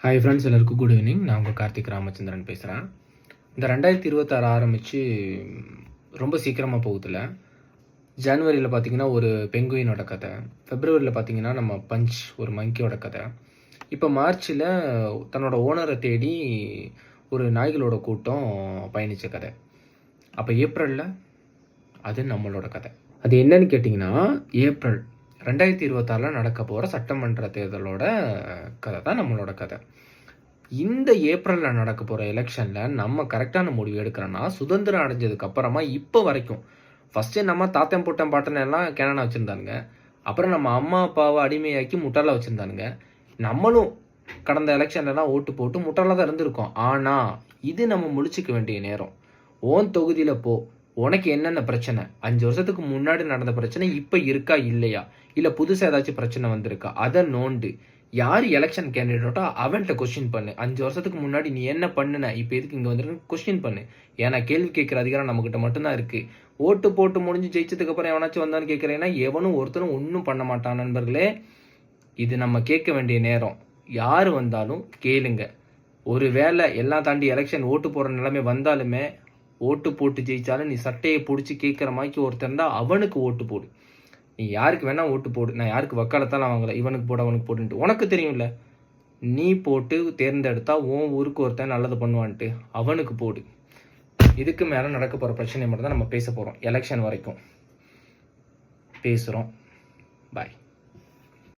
Hi friends, எல்லாருக்கும் good evening. நான் உங்கள் கார்த்திக் ராமச்சந்திரன் பேசுகிறேன். இந்த 2026 ஆரம்பித்து ரொம்ப சீக்கிரமாக போகுதுல்ல. ஜனவரியில் பார்த்தீங்கன்னா ஒரு பெங்குயினோட கதை, பிப்ரவரியில் பார்த்தீங்கன்னா நம்ம பஞ்ச் ஒரு மங்கியோட கதை, இப்போ மார்ச்சில் தன்னோட ஓனரை தேடி ஒரு நாய்களோட கூட்டம் பயணித்த கதை, அப்போ ஏப்ரலில் அது நம்மளோட கதை. அது என்னன்னு கேட்டிங்கன்னா, ஏப்ரல் 2026 நடக்க போகிற சட்டமன்ற தேர்தலோட கதை தான் நம்மளோட கதை. இந்த ஏப்ரலில் நடக்க போகிற எலெக்ஷனில் நம்ம கரெக்டான முடிவு எடுக்கிறோன்னா, சுதந்திரம் அடைஞ்சதுக்கு அப்புறமா இப்போ வரைக்கும் ஃபஸ்ட்டு நம்ம தாத்தன் போட்டன் பாட்டன் எல்லாம் கேனனை வச்சுருந்தானுங்க. அப்புறம் நம்ம அம்மா அப்பாவை அடிமையாக்கி முட்டாளாக வச்சுருந்தானுங்க. நம்மளும் கடந்த எலெக்ஷன்லலாம் ஓட்டு போட்டு முட்டாளாக தான் இருந்திருக்கோம். ஆனால் இது நம்ம முடிச்சுக்க வேண்டிய நேரம். ஓன் தொகுதியில் போ, உனக்கு என்னென்ன பிரச்சனை, 5 வருஷத்துக்கு முன்னாடி நடந்த பிரச்சனை இப்போ இருக்கா இல்லையா, இல்லை புதுசாக ஏதாச்சும் பிரச்சனை வந்திருக்கா, அதை நோண்டு. யார் எலெக்ஷன் கேண்டிடேட்டோ அவன்கிட்ட கொஸ்டின் பண்ணு. 5 வருஷத்துக்கு முன்னாடி நீ என்ன பண்ணுன, இப்போ எதுக்கு இங்கே வந்துருக்கு கொஸ்டின் பண்ணு. ஏன்னா கேள்வி கேட்குற அதிகாரம் நம்மக்கிட்ட மட்டும்தான் இருக்குது. ஓட்டு போட்டு முடிஞ்சு ஜெயிச்சதுக்கு அப்புறம் எவனாச்சும் வந்தான்னு கேட்குறேன்னா எவனும் ஒருத்தரும் ஒன்றும் பண்ண மாட்டான். நண்பர்களே, இது நம்ம கேட்க வேண்டிய நேரம். யார் வந்தாலும் கேளுங்க. ஒரு வேளை எல்லாம் தாண்டி எலெக்ஷன் ஓட்டு போடுற நிலைமை வந்தாலுமே, ஓட்டு போட்டு ஜெயிச்சாலும் நீ சட்டையை பிடிச்சி கேட்குற மாதிரி ஒருத்தர் இருந்தால் அவனுக்கு ஓட்டு போடு. நீ யாருக்கு வேணால் ஓட்டு போடு. நான் யாருக்கு வக்காலத்தாலும் வாங்கலை, இவனுக்கு போட அவனுக்கு போட்டுன்ட்டு. உனக்கு தெரியும்ல, நீ போட்டு தேர்ந்தெடுத்தா உன் ஊருக்கு ஒருத்தன் நல்லது பண்ணுவான்ட்டு அவனுக்கு போடு. இதுக்கு மேலே நடக்க போகிற பிரச்சனை மட்டும் தான் நம்ம பேச போகிறோம். எலெக்ஷன் வரைக்கும் பேசுகிறோம். பாய்.